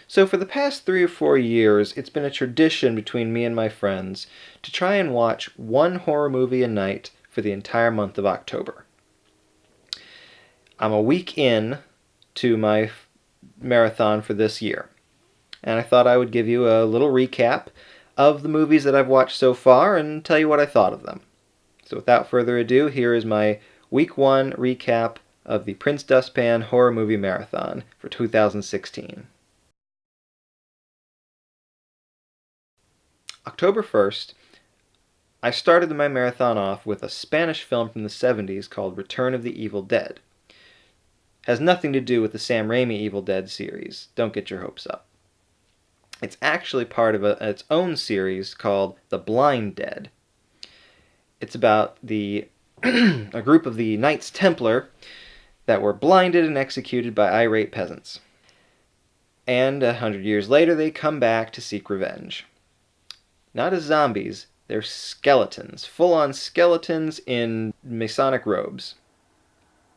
So for the past 3 or 4 years, it's been a tradition between me and my friends to try and watch one horror movie a night for the entire month of October. I'm a week in to my marathon for this year, and I thought I would give you a little recap of the movies that I've watched so far and tell you what I thought of them. So without further ado, here is my week 1 recap of the Prince Dustpan Horror Movie Marathon for 2016. October 1st, I started my marathon off with a Spanish film from the 70s called Return of the Evil Dead. Has nothing to do with the Sam Raimi Evil Dead series. Don't get your hopes up. It's actually part of its own series called The Blind Dead. It's about a group of the Knights Templar that were blinded and executed by irate peasants. And 100 years later, they come back to seek revenge. Not as zombies, they're skeletons. Full-on skeletons in Masonic robes.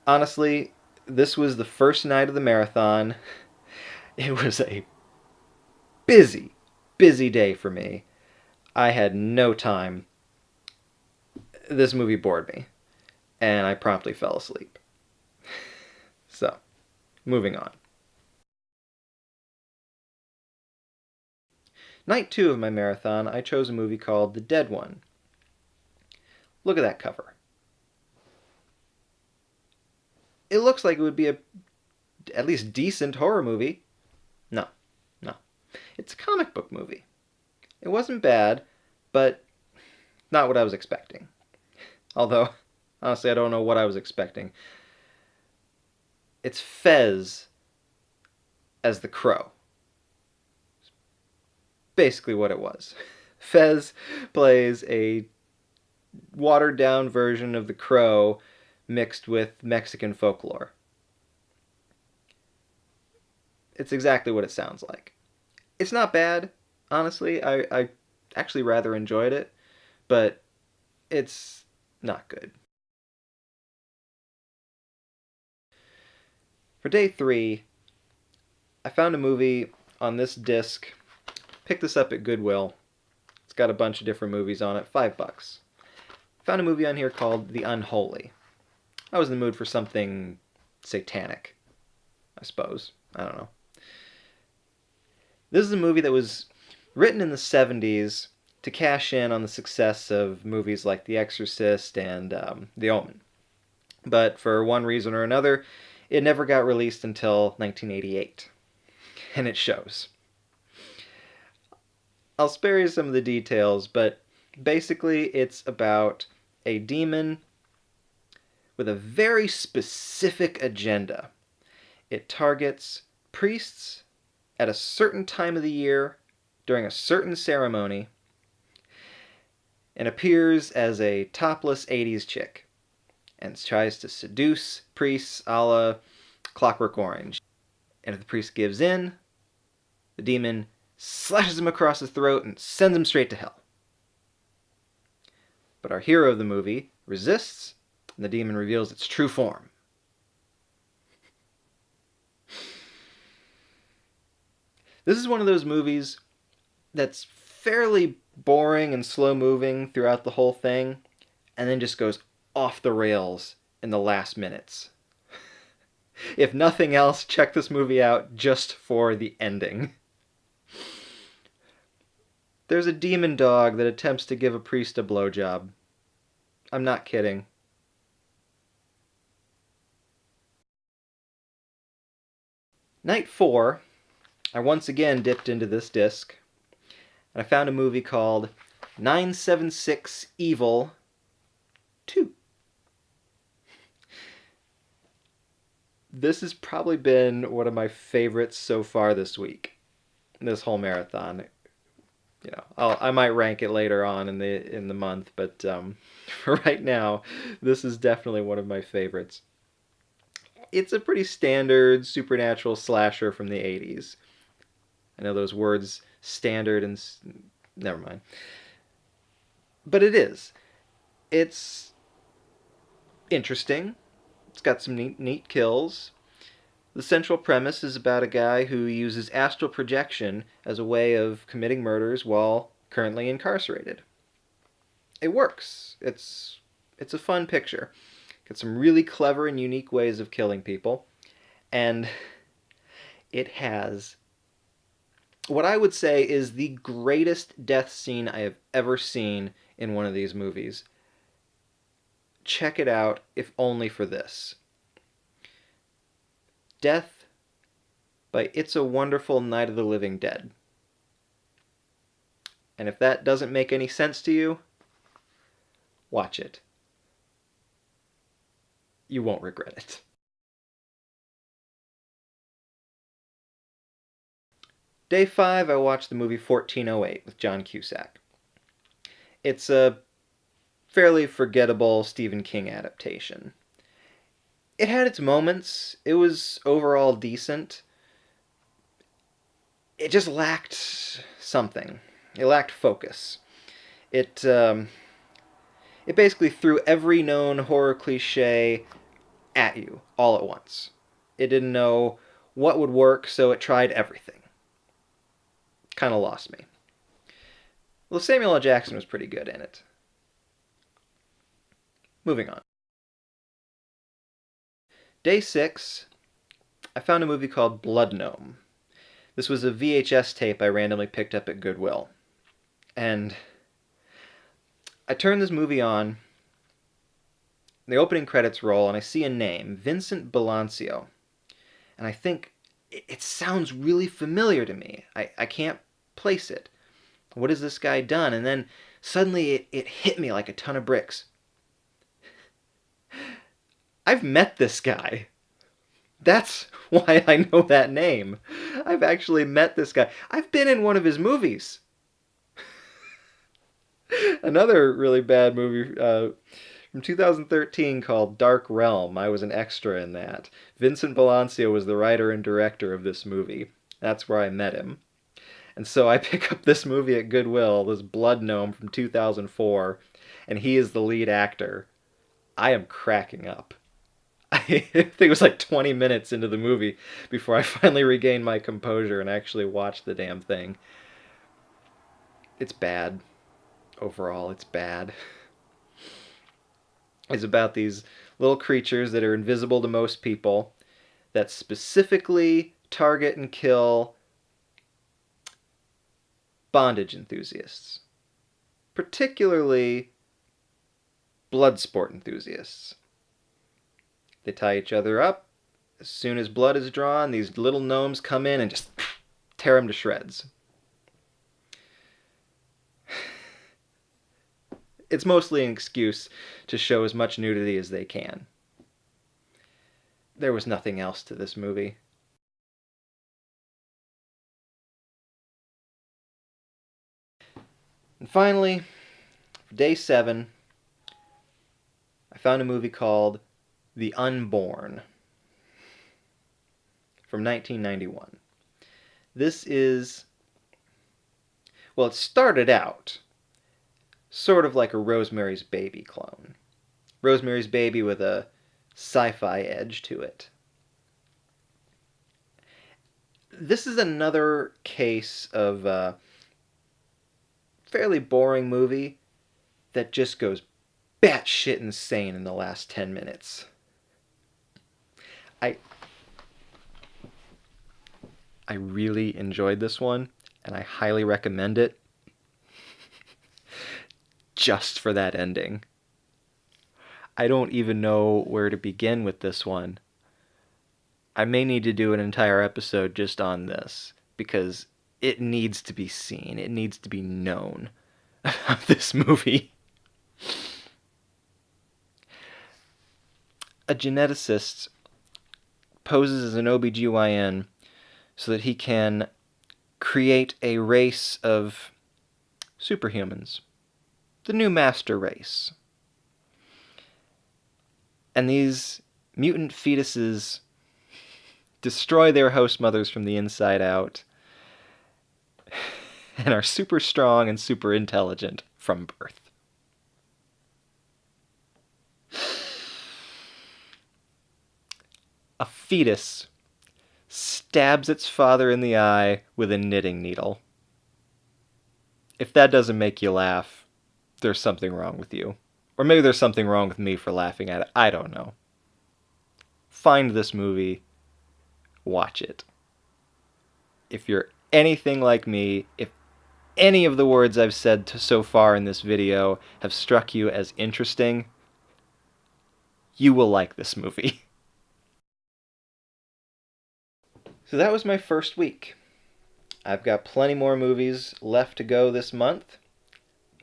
Honestly, this was the first night of the marathon. It was a busy, busy day for me. I had no time. This movie bored me, and I promptly fell asleep. So, moving on. Night 2 of my marathon, I chose a movie called The Dead One. Look at that cover. It looks like it would be a at least decent horror movie. No. It's a comic book movie. It wasn't bad, but not what I was expecting. Although, honestly, I don't know what I was expecting. It's Fez as the Crow. Basically what it was. Fez plays a watered-down version of the Crow mixed with Mexican folklore. It's exactly what it sounds like. It's not bad, honestly. I actually rather enjoyed it, but it's not good. For day 3, I found a movie on this disc. Picked this up at Goodwill. It's got a bunch of different movies on it, $5. Found a movie on here called The Unholy. I was in the mood for something satanic, I suppose. I don't know. This is a movie that was written in the 70s to cash in on the success of movies like The Exorcist and The Omen. But for one reason or another, it never got released until 1988. And it shows. I'll spare you some of the details, but basically it's about a demon with a very specific agenda. It targets priests at a certain time of the year during a certain ceremony and appears as a topless 80s chick and tries to seduce priests a la Clockwork Orange. And if the priest gives in, the demon slashes him across the throat and sends him straight to hell. But our hero of the movie resists, and the demon reveals its true form. This is one of those movies that's fairly boring and slow-moving throughout the whole thing, and then just goes off the rails in the last minutes. If nothing else, check this movie out just for the ending. There's a demon dog that attempts to give a priest a blowjob. I'm not kidding. Night 4, I once again dipped into this disc, and I found a movie called 976 Evil 2. This has probably been one of my favorites so far this week. This whole marathon. You know, I might rank it later on in the month, but for right now, this is definitely one of my favorites. It's a pretty standard supernatural slasher from the 80s. I know those words standard and never mind. But it is. It's interesting. It's got some neat kills. The central premise is about a guy who uses astral projection as a way of committing murders while currently incarcerated. It works. It's a fun picture. Got some really clever and unique ways of killing people, and it has what I would say is the greatest death scene I have ever seen in one of these movies. Check it out, if only for this. Death by It's a Wonderful Night of the Living Dead. And if that doesn't make any sense to you, watch it. You won't regret it. Day 5, I watched the movie 1408 with John Cusack. It's a fairly forgettable Stephen King adaptation. It had its moments. It was overall decent. It just lacked something. It lacked focus. It basically threw every known horror cliche at you all at once. It didn't know what would work, so it tried everything. Kind of lost me. Well, Samuel L. Jackson was pretty good in it. Moving on. Day 6, I found a movie called Blood Gnome. This was a VHS tape I randomly picked up at Goodwill. And I turned this movie on, the opening credits roll, and I see a name, Vincent Belancio. And I think, it sounds really familiar to me. I can't place it. What has this guy done? And then suddenly it hit me like a ton of bricks. I've met this guy. That's why I know that name. I've actually met this guy. I've been in one of his movies. Another really bad movie from 2013 called Dark Realm. I was an extra in that. Vincent Belancio was the writer and director of this movie. That's where I met him. And so I pick up this movie at Goodwill, this Blood Gnome from 2004, and he is the lead actor. I am cracking up. I think it was like 20 minutes into the movie before I finally regained my composure and actually watched the damn thing. It's bad. Overall, it's bad. It's about these little creatures that are invisible to most people that specifically target and kill bondage enthusiasts, particularly blood sport enthusiasts. They tie each other up. As soon as blood is drawn, these little gnomes come in and just tear them to shreds. It's mostly an excuse to show as much nudity as they can. There was nothing else to this movie. And finally, for day 7, I found a movie called The Unborn from 1991. This is, well, it started out sort of like a Rosemary's Baby clone. Rosemary's Baby with a sci-fi edge to it. This is another case of a fairly boring movie that just goes batshit insane in the last 10 minutes. I really enjoyed this one, and I highly recommend it just for that ending. I don't even know where to begin with this one. I may need to do an entire episode just on this, because it needs to be seen. It needs to be known about this movie. A geneticist poses as an OBGYN so that he can create a race of superhumans. The new master race. And these mutant fetuses destroy their host mothers from the inside out and are super strong and super intelligent from birth. A fetus stabs its father in the eye with a knitting needle. If that doesn't make you laugh, there's something wrong with you. Or maybe there's something wrong with me for laughing at it. I don't know. Find this movie. Watch it. If you're anything like me, if any of the words I've said so far in this video have struck you as interesting, you will like this movie. So that was my first week. I've got plenty more movies left to go this month.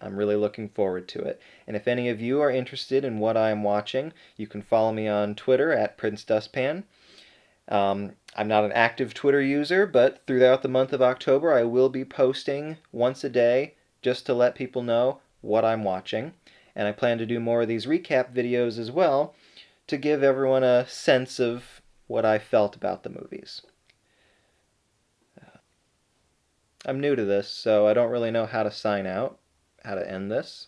I'm really looking forward to it. And if any of you are interested in what I am watching, you can follow me on Twitter at Prince Dustpan. I'm not an active Twitter user, but throughout the month of October I will be posting once a day just to let people know what I'm watching. And I plan to do more of these recap videos as well to give everyone a sense of what I felt about the movies. I'm new to this, so I don't really know how to sign out, how to end this.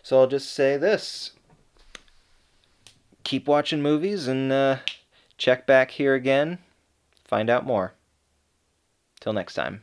So I'll just say this. Keep watching movies and check back here again. Find out more. Till next time.